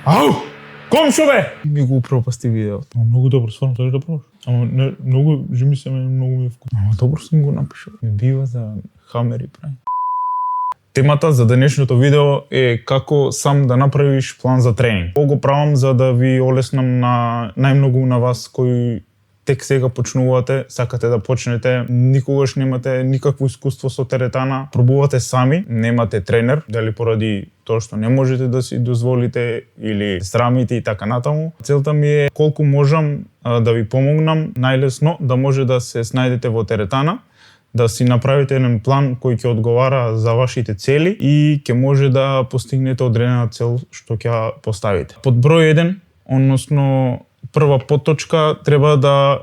Ау! Комшо бе! Ми го пропасти видеото. Многу добро, стварно тоа да пробаш. Ама не, многу жими се мене, многу ми е вкусно. Ама добро сум го напишал. Ми бива за хамери прави. Темата за денешното видео е како сам да направиш план за тренинг. Ovo го правам за да ви олеснам на најмногу на вас кои тек сега почнувате, сакате да почнете, никогаш немате никакво искуство со теретана, пробувате сами, немате тренер, дали поради тоа што не можете да си дозволите или срамите и така натаму. Целта ми е колку можам да ви помогнам најлесно да може да се снајдете во теретана, да си направите еден план кој ќе одговара за вашите цели и ќе може да постигнете одредена цел што ќе поставите. Под број 1, односно прва подточка, треба да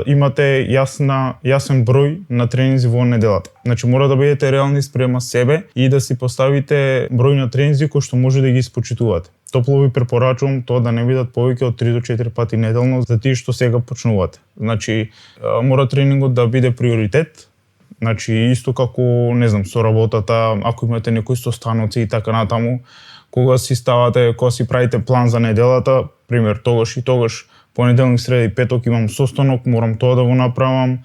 имате јасен број на тренинзи во неделата. Значи мора да бидете реални спрема себе и да си поставите број на тренинзи кои што може да ги испочитувате. Топло ви препорачувам тоа да не бидат повеќе од 3 до 4 пати неделно за тие што сега почнувате. Значи мора тренингот да биде приоритет. Значи исто како, не знам, со работата, ако имате некои состаноци и така натаму, кога си ставате, кога си правите план за неделата, пример, тогаш и тогаш, понеделник, среда и петок имам состанок, морам тоа да го направам,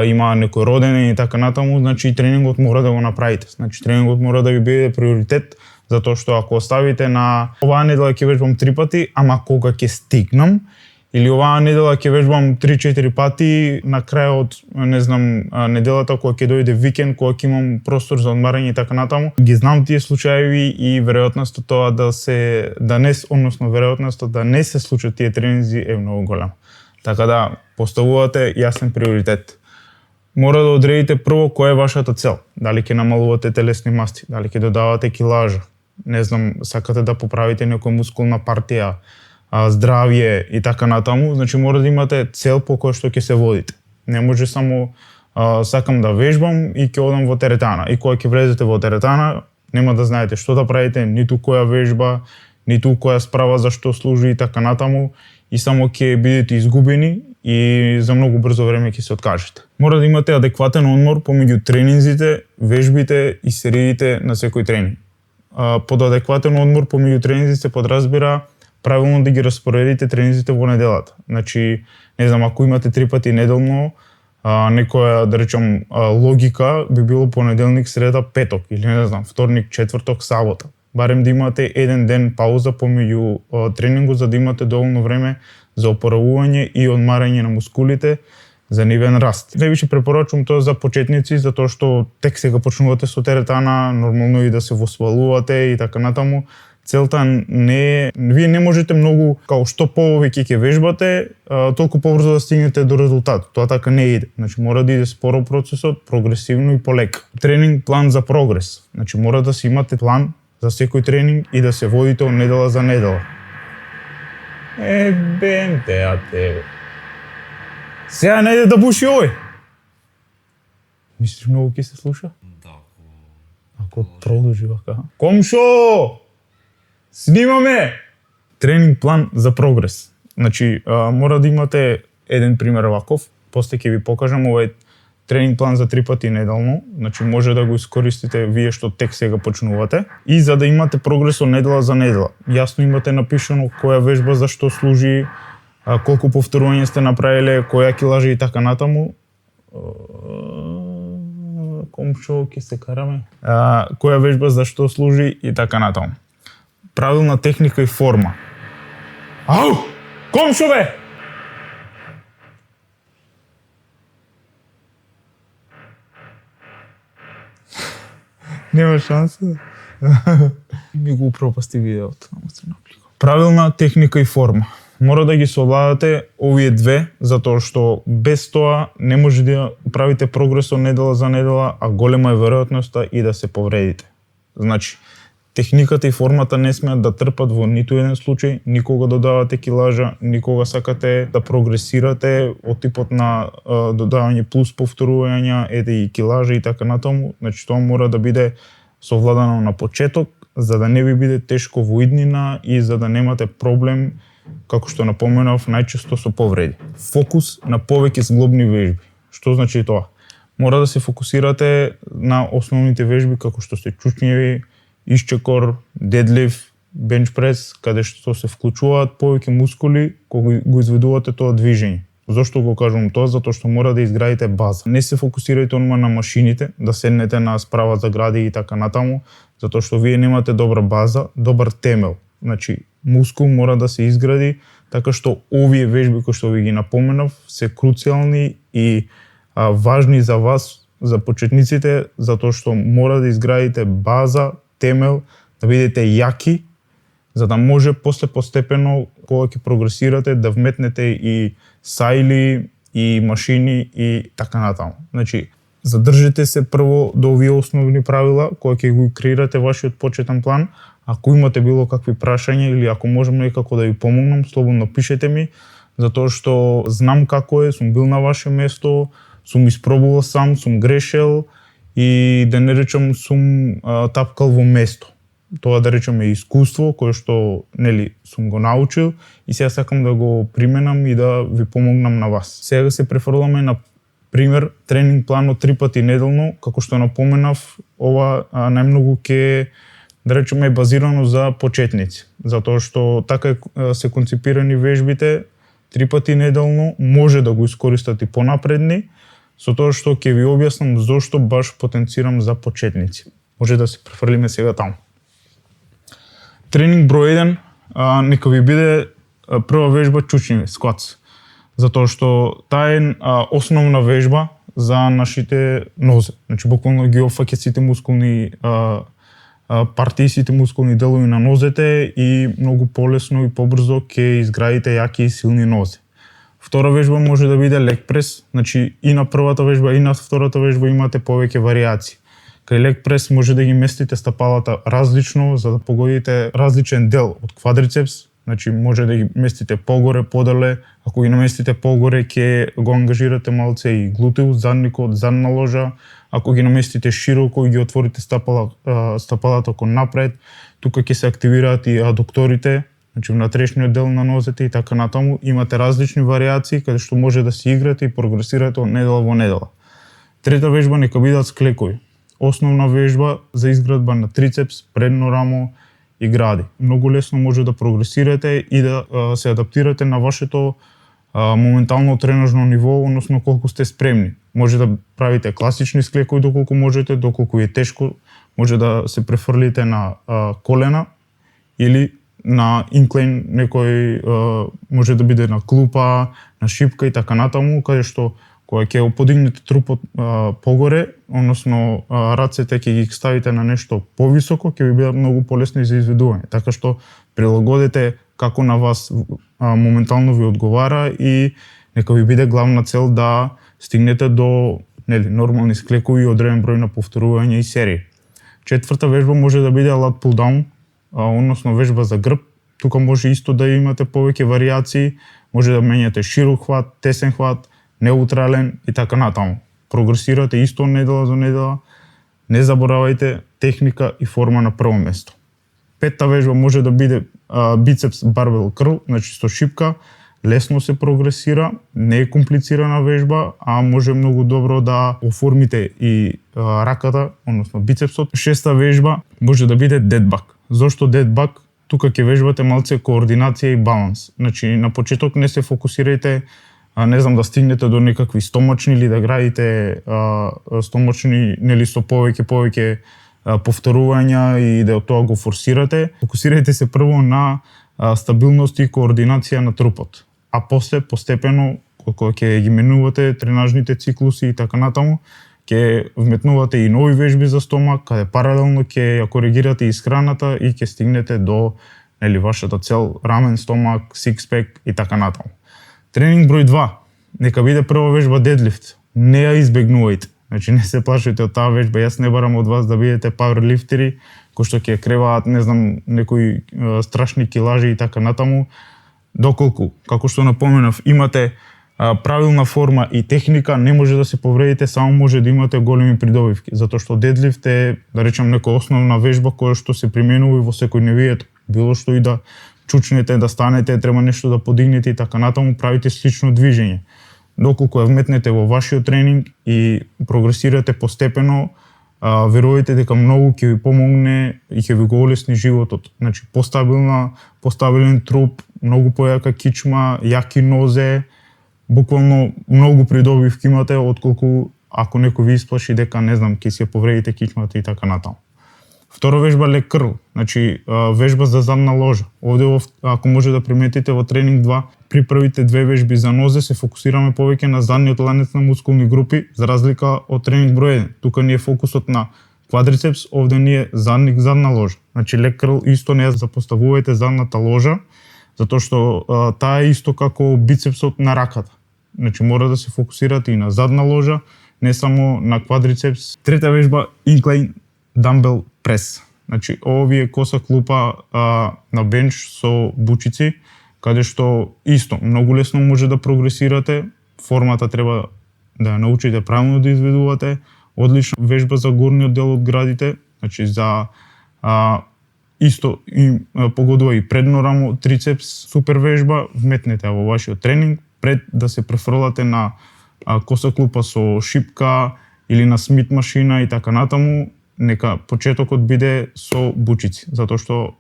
има некој родене и така натаму, значи тренингот мора да го направите. Значи тренингот мора да ви биде приоритет, затоа што ако оставите на оваа недела ќе вежбам 3 пати, ама кога ќе стигнам, или оваа недела ќе вежбам 3-4 пати на крајот, не знам, неделата кога ќе дојде викенд, кога ќе имам простор за одмарање и така натаму. Ги знам тие случаи и веројатноста тоа веројатноста да не се случат тие тренинзи е многу голема. Така да поставувате јасен приоритет. Мора да одредите прво која е вашата цел. Дали ќе намалувате телесни масти, дали ќе додавате килажа, не знам, сакате да поправите некоја мускулна партија, здравје и така натаму, значи мора да имате цел по која што ќе се водите. Не може само сакам да вежбам и ќе одам во теретана. И кога ќе влезете во теретана, нема да знаете што да правите, ниту која вежба, ниту која справа за што служи и така натаму, и само ќе бидете изгубени и за многу брзо време ќе се откажете. Мора да имате адекватен одмор помеѓу тренинзите, вежбите и сериите на секој тренинг. Под адекватен одмор помеѓу тренинзите се подразбира правилно да ги распоредите тренинзите во неделата. Значи, не знам, ако имате 3 пати неделно, некоја, да речам, логика би било понеделник, среда, петок, или не знам, вторник, четврток, сабота. Барем да имате еден ден пауза помеѓу тренингот, за да имате доволно време за опоравување и одмарање на мускулите за нивен раст. Највише препорачувам тоа за почетници, затоа што тек сега почнувате со теретана, нормално и да се воспалувате и така натаму. Целта не е, вие не можете многу, као што повеќе ќе вежбате, толку побрзо да стигнете до резултат. Тоа така не иде. Значи мора да иде споро процесот, прогресивно и полека. Тренинг план за прогрес. Значи мора да си имате план за секој тренинг и да се водите од недела за недела. Бенте, а тебе. Сега не иде да буши овој. Мислиш многу ќе се слуша? Да. Ако продолжи вака. Комшо! Снимаме! Тренинг план за прогрес. Значи, мора да имате еден пример ваков, после ќе ви покажам овој тренинг план за 3 пати неделно, значи може да го искористите вие што тек сега почнувате и за да имате прогрес од недела за недела. Јасно имате напишано која вежба за што служи, колку повторување сте направиле, која килажа и така натаму. Комшо, ќе се караме. Која вежба за што служи и така натаму. Правилна техника и форма. Ау! Комшо бе! Нема шанса. Ми го пропасти видеото. Правилна техника и форма. Мора да ги совладате овие две, затоа што без тоа не може да правите прогрес од недела за недела, а голема е веројатноста и да се повредите. Значи, техниката и формата не смеат да трпат во ниту еден случај, никога додавате килажа, никога сакате да прогресирате од типот на додавање плюс повторувања, и килажа и така натаму. Значи тоа мора да биде совладано на почеток, за да не ви биде тешко во иднина и за да немате проблем, како што напоменав, најчесто со повреди. Фокус на повеќе зглобни вежби. Што значи тоа? Мора да се фокусирате на основните вежби како што се чучњеви, исчекор, дедлифт, бенч прес, каде што се вклучуваат повеќе мускули кога го изведувате тоа движење. Зошто го кажувам тоа? Затоа што мора да изградите база. Не се фокусирајте онма на машините, да седнете на справа за гради и така натаму, затоа што вие немате добра база, добар темел. Значи, мускул мора да се изгради, така што овие вежби кои што ви ги напоменав се круцијални и важни за вас, за почетниците, затоа што мора да изградите база, темел, да бидете јаки, за да може после постепено, кога ќе прогресирате, да вметнете и сајли, и машини, и така натаму. Значи, задржите се прво до овие основни правила, кои ќе го креирате вашиот почетен план. Ако имате било какви прашања или ако можам некако да ви помогнам, слободно пишете ми, затоа што знам како е, сум бил на ваше место, сум испробувал сам, сум грешел и да не речам сум тапкал во место. Тоа да речеме искуство кое што сум го научил и сега сакам да го применам и да ви помогнам на вас. Сега се префрламе на пример тренинг планот 3 пати неделно, како што напоменав, ова најмногу ќе да речеме базирано за почетници, затоа што така се концепирани вежбите 3 пати неделно, може да го искористат и понапредни, со тоа што ќе ви објаснам зошто баш потенцирам за почетници. Може да се префрлиме сега таму. Тренинг број 1, нека ви биде прва вежба чучни скватс, затоа што таа е основна вежба за нашите нозе. Значи буквално ги опфаќа сите мускулни партии, сите мускулни делови на нозете и многу полесно и побрзо ќе изградите јаки и силни нозе. Втора вежба може да биде лег прес, значи и на првата вежба и на втората вежба имате повеќе варијации. Кај лег прес може да ги местите стапалата различно за да погодите различен дел од квадрицепс, значи може да ги местите погоре, подале, ако ги наместите погоре ќе го ангажирате малце и глутеус, задникот, задна ложа, ако ги наместите широко и ги отворите стапалата кон напред, тука ќе се активираат и адукторите, значи внатрешниот дел на нозете и така натаму. Имате различни варијации каде што може да се играте и прогресирате од недела во недела. Трета вежба нека бидат склекови. Основна вежба за изградба на трицепс, предно рамо и гради. Многу лесно може да прогресирате и да се адаптирате на вашето моментално тренажно ниво, односно колку сте спремни. Може да правите класични склекови доколку можете, доколку е тешко, може да се префрлите на колена или на инклейн, некој може да биде на клупа, на шипка и така натаму, каде што кога ќе подигнете трупот погоре, односно рацете ќе ги ставите на нешто повисоко, ќе ви бидат многу полесни за изведување. Така што прилагодете како на вас моментално ви одговара и нека ви биде главна цел да стигнете до нормални склекови и одреден број на повторувања и серии. Четврта вежба може да биде лат пул даун, односно вежба за грб. Тука може исто да имате повеќе варијации, може да менјате широк хват, тесен хват, неутрален и така натаму. Прогресирате исто недела за недела. Не заборавајте техника и форма на прво место. Петта вежба може да биде бицепс барбел крл, значи со шипка, лесно се прогресира, не е комплицирана вежба, а може многу добро да оформите и раката, односно бицепсот. Шеста вежба може да биде дедбак. Зошто дедбак? Тука ќе вежбате малце координација и баланс. Значи на почеток не се фокусирајте не знам да стигнете до некакви стомачни или да градите стомачни со повеќе повторувања и да тоа го форсирате. Фокусирајте се прво на стабилност и координација на трупот, а после постепено кога ќе ги менувате тренажните циклуси и така натаму, ќе вметнувате и нови вежби за стомак, каде паралелно ќе ја коригирате исхраната и ќе стигнете до вашата цел рамен стомак, сикспек и така натаму. Тренинг број 2. Нека биде прва вежба дедлифт. Не ја избегнувајте. Значи не се плашите од таа вежба. Јас не барам од вас да бидете пауерлифтери кои што ќе креваат, не знам, некои страшни килажи и така натаму. Доколку, како што напоменав, имате правилна форма и техника, не може да се повредите, само може да имате големи придобивки, затоа што дедлифт е, да речем, некоја основна вежба која што се применува и во секојдневието. Било што и да чучнете, да станете, треба нешто да подигнете и така натаму, правите слично движење. Доколку ја вметнете во вашиот тренинг и прогресирате постепено, верувате дека многу ќе ви помогне и ќе ви го олесни животот. Значи постабилен труп, многу појака кичма, јаки нозе, буквално многу придобивки имате отколку ако некој ви исплаши дека не знам ќе си ја повредите кичмата и така натаму. Втора вежба лек крл, значи вежба за задна ложа. Овде ако може да приметите во тренинг 2, при првите две вежби за нозе се фокусираме повеќе на задниот ланец на мускулни групи за разлика од тренинг број 1. Тука ни е фокусот на квадрицепс, овде ни е задна ложа. Значи лек крл исто не ја запоставувајте задната ложа, затоа што таа е исто како бицепсот на раката. Значи мора да се фокусирате и на задна ложа, не само на квадрицепс. Трета вежба инклайн дамбел прес. Значи овие коса клупа на бенч со бучици, каде што исто многу лесно може да прогресирате, формата треба да ја научите правилно да изведувате, одлична вежба за горниот дел од градите, значи за исто им погодува и предно рамо, трицепс, супер вежба, вметнете во вашиот тренинг пред да се префрлате на коса клупа со шипка или на смит машина и така натаму, нека почетокот биде со бучици, затоа што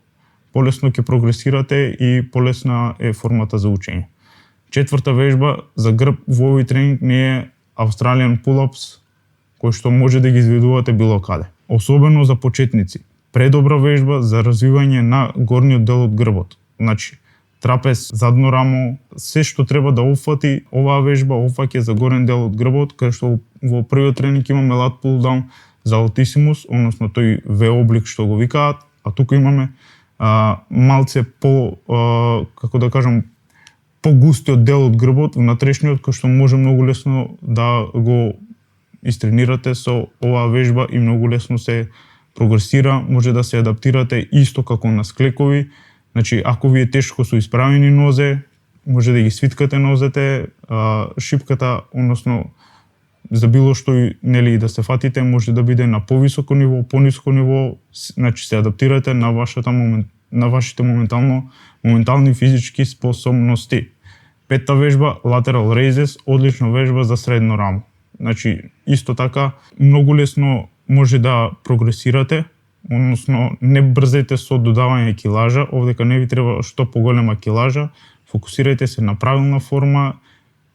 полесно ќе прогресирате и полесна е формата за учење. Четврта вежба за грб во овој тренинг не е Australian pull-ups, кој што може да ги изведувате било каде. Особено за почетници. Предобра вежба за развивање на горниот дел од грбот. Значи, трапез, задно рамо, се што треба да опфати оваа вежба, опфаќа за горен дел од грбот, каде што во првиот тренинг имаме lat pull down за латисимус, односно тој V облик што го викаат, а тука имаме малце како да кажам, погустиот дел од грбот, внатрешниот, кој што може многу лесно да го истренирате со оваа вежба и многу лесно се прогресира, може да се адаптирате исто како на склекови. Значи, ако ви е тешко со исправени нозе, може да ги свиткате нозете, шипката, односно за било што нели да се фатите, може да биде на повисоко ниво, пониско ниво, значи се адаптирате на вашите моментални физички способности. Петта вежба lateral raises, одлична вежба за средно рамо. Значи исто така многу лесно може да прогресирате, односно не брзете со додавање килажа, овдека не ви треба што поголема килажа, фокусирајте се на правилна форма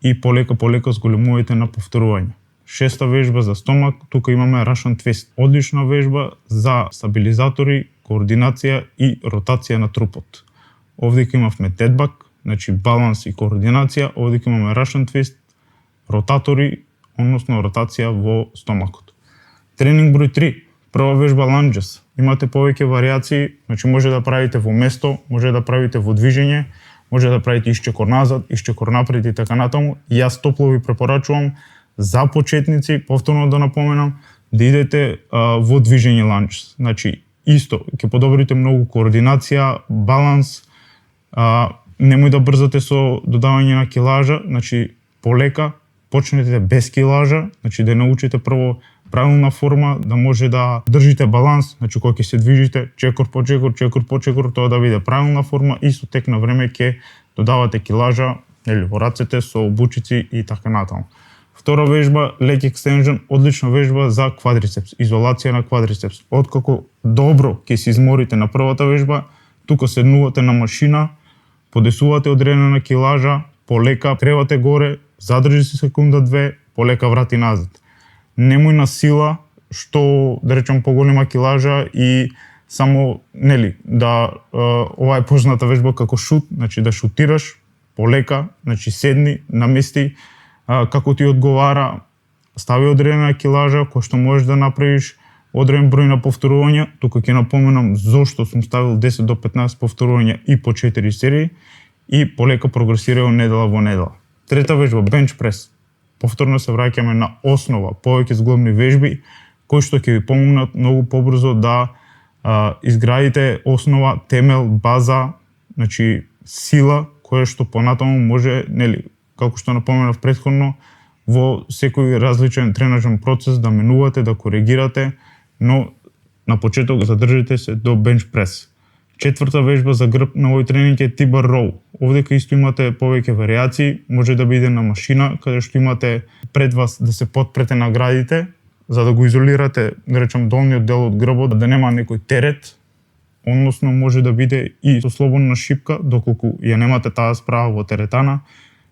и полека зголемувајте на повторување. Шеста вежба за стомак, тука имаме Russian twist. Одлична вежба за стабилизатори, координација и ротација на трупот. Овдека имавме dead bug, значи баланс и координација, овдека имаме Russian twist, ротатори, односно ротација во стомакот. Тренинг број 3, прва вежба lunges. Имате повеќе варијации, значи може да правите во место, може да правите во движење, може да правите исчекор назад, исчекор напред и така натаму. Јас топло ви препорачувам за почетници, повторно да напоменам, да идете во движење lunges. Значи исто ќе подобрите многу координација, баланс, немој да брзате со додавање на килажа, значи полека, почнете без килажа, значи да научите прво правилна форма, да може да држите баланс, значи кога ќе се движите чекор по чекор, тоа да биде правилна форма и со тек на време ќе додавате килажа, нели во рацете со обучици и така натаму. Втора вежба leg extension, одлична вежба за квадрицепс, изолација на квадрицепс. Откако добро ќе се изморите на првата вежба, тука седнувате на машина, подесувате одредена килажа, полека кревате горе, задржи се секунда две, полека врати назад. Немој на сила, што да речам поголема килажа и само нели да ова е позната вежба како шут, значи да шутираш полека, значи седни, намести како ти одговара, стави одредена килажа која што можеш да направиш одреден број на повторувања. Тука ќе напоменам зошто сум ставил 10 до 15 повторувања и по 4 серии и полека прогресирај недела во недела. Трета вежба бенч прес. Повторно се враќаме на основа, повеќе зглобни вежби кои што ќе ви помогнат многу побрзо да изградите основа, темел, база, значи сила која што понатаму може, нели, како што напоменав претходно, во секој различен тренажен процес да менувате, да коригирате, но на почеток задржите се до бенч прес. Четврта вежба за грб на овој тренинг е T-bar row. Овдека исто имате повеќе варијации, може да биде на машина, каде што имате пред вас да се потпрете на градите, за да го изолирате, да речем, долниот дел од грбот, да нема некој терет, односно може да биде и со слободна шипка, доколку ја немате таа справа во теретана,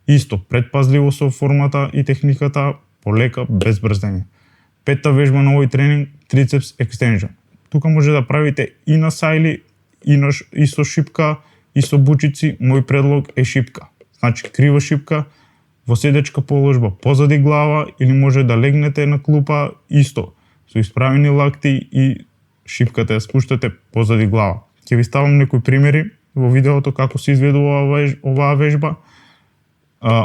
исто предпазливо со формата и техниката, полека, без брзење. Петта вежба на овој тренинг, трицепс екстенжен. Тука може да правите и на сајли, и со шипка, и со бучици. Мој предлог е шипка. Значи крива шипка, во седечка положба позади глава, или може да легнете на клупа исто, со исправени лакти и шипката ја спуштате позади глава. Ќе ви ставам некои примери во видеото како се изведува оваа вежба.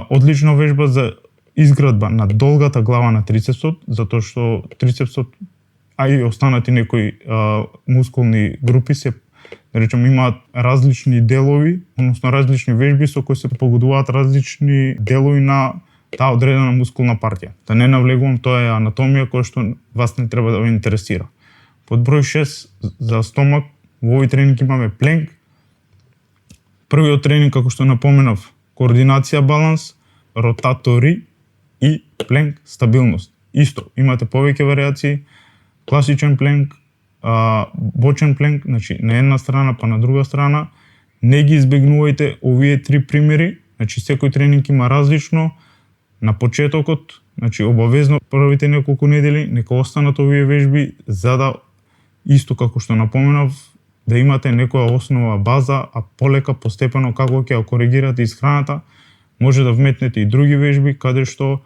Одлична вежба за изградба на долгата глава на трицепсот, затоа што трицепсот, а и останати некои мускулни групи се, да речем, имаат различни делови, односно различни вежби со кои се погодуваат различни делови на таа одредена мускулна партија. Да не навлегувам, тоа е анатомија која што вас не треба да ве интересира. Под број 6 за стомак, во овој тренинг имаме пленк. Првиот тренинг, како што напоменав, координација, баланс, ротатори и пленк, стабилност. Исто, имате повеќе варијации, класичен пленк, бочен пленк, значи на една страна па на друга страна. Не ги избегнувајте овие три примери, значи секој тренинг има различно. На почетокот, значи обавезно првите неколку недели нека останат овие вежби за да, исто како што напоменав, да имате некоја основа база, а полека постепено како ќе ја коригирате исхраната, може да вметнете и други вежби каде што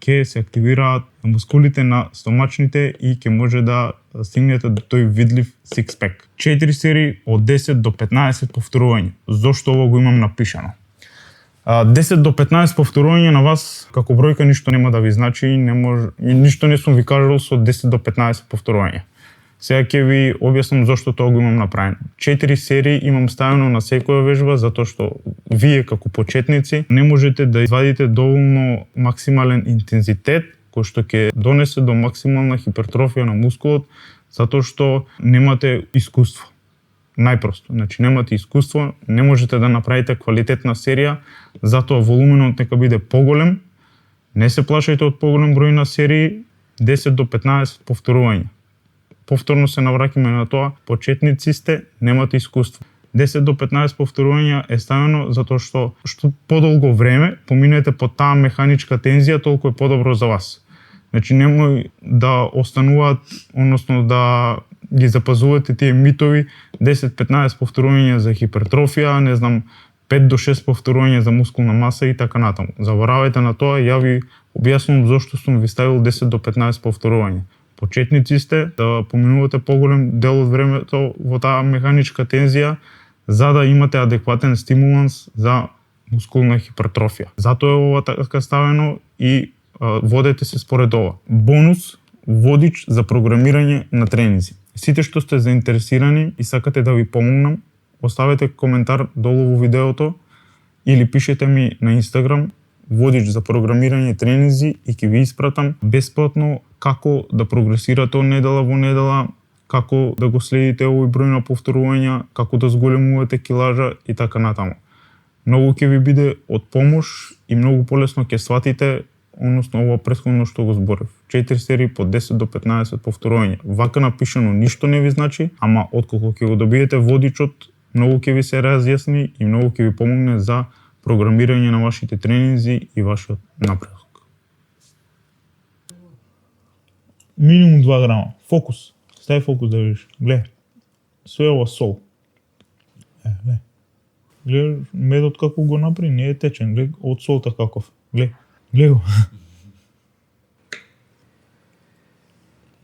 ќе се активираат мускулите на стомачните и ќе може да стигнете до тој видлив сикспек. 4 серии од 10 до 15 повторувања. Зошто ово го имам напишано? 10 до 15 повторувања на вас како бројка ништо нема да ви значи и ништо не сум ви кажал со 10 до 15 повторувања. Сега ќе ви објаснам зошто тоа го имам направено. 4 серии имам ставено на секоја вежба затоа што вие како почетници не можете да извадите доволно максимален интензитет кој што ќе донесе до максимална хипертрофија на мускулот затоа што немате искуство. Најпросто, значи немате искуство, не можете да направите квалитетна серија, затоа волуменот нека биде поголем. Не се плашајте од поголем број на серии, 10 до 15 повторувања. Повторно се навраќаме на тоа, почетници сте, немате искуство. 10 до 15 повторувања е ставено затоа што подолго време поминете по таа механичка тензија, толку е подобро за вас. Значи немој да остануваат, односно да ги запазувате тие митови, 10-15 повторувања за хипертрофија, не знам, 5 до 6 повторувања за мускулна маса и така натаму. Заборавајте на тоа, ја ви објаснувам зошто сум ви ставил 10 до 15 повторувања. Почетници сте, да поминувате поголем дел од времето во таа механичка тензија, за да имате адекватен стимуланс за мускулна хипертрофија. Затоа е ова така ставено и водете се според ова. Бонус, водич за програмирање на тренинзи. Сите што сте заинтересирани и сакате да ви помогнам, оставете коментар долу во видеото или пишете ми на Инстаграм водич за програмирање тренинзи и ќе ви испратам бесплатно како да прогресирате од недела во недела, како да го следите овој број на повторувања, како да зголемувате килажа и така натаму. Многу ќе ви биде од помош и многу полесно ќе сватите, односно ова претходно што го зборев. 4 серии по 10 до 15 повторувања. Вака напишано ништо не ви значи, ама откако ќе го добиете водичот, многу ќе ви се разјасни и многу ќе ви помогне за програмирање на вашите тренинзи и вашиот напредок. Минимум 2 грама. Фокус. Стај фокус да видиш. Гледај. Све ова сол. Гледај. Гледај медот како го направи, не е течен. Гледај од солта каков. Гледај. Гледај.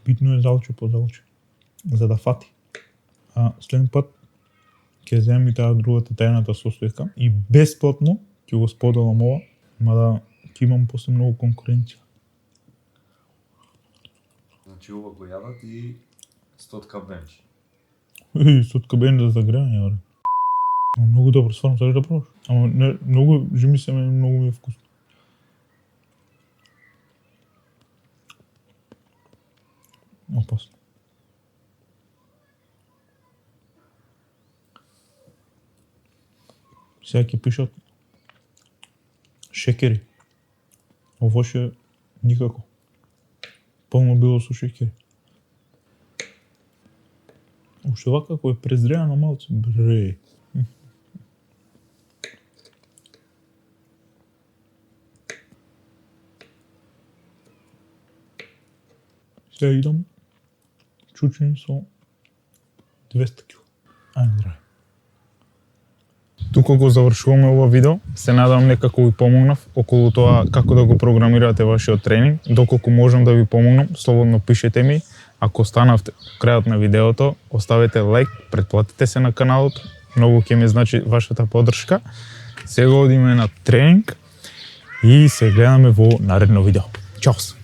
Битно е залче по залче. За да фати. А следен пат ќе земам и таа другата тајната состојка и бесплатно ќе го споделам ова, мада ќе имам после многу конкуренција. Значи ова го јадат и 100 бенч. 100 бенч за загревање, бре. Многу добро, стварно сакаш да пробаш. Ама не, многу жими се ме, многу ми е вкусно. Опасно. Сега ќе пишат шекери. Ово ше никако. полно било со шеќер. Уште вака кој е презреано малце, бре. Сега идам чучни со 200 кг. Ајде, здраве. Тука го завршуваме ова видео. Се надам некако ви помогнав околу тоа како да го програмирате вашиот тренинг. Доколку можам да ви помогнам, слободно пишете ми. Ако останавте крајот на видеото, оставете лайк, претплатете се на каналот. Многу ќе ми значи вашата поддршка. Сега одиме на тренинг и се гледаме во наредно видео. Чао!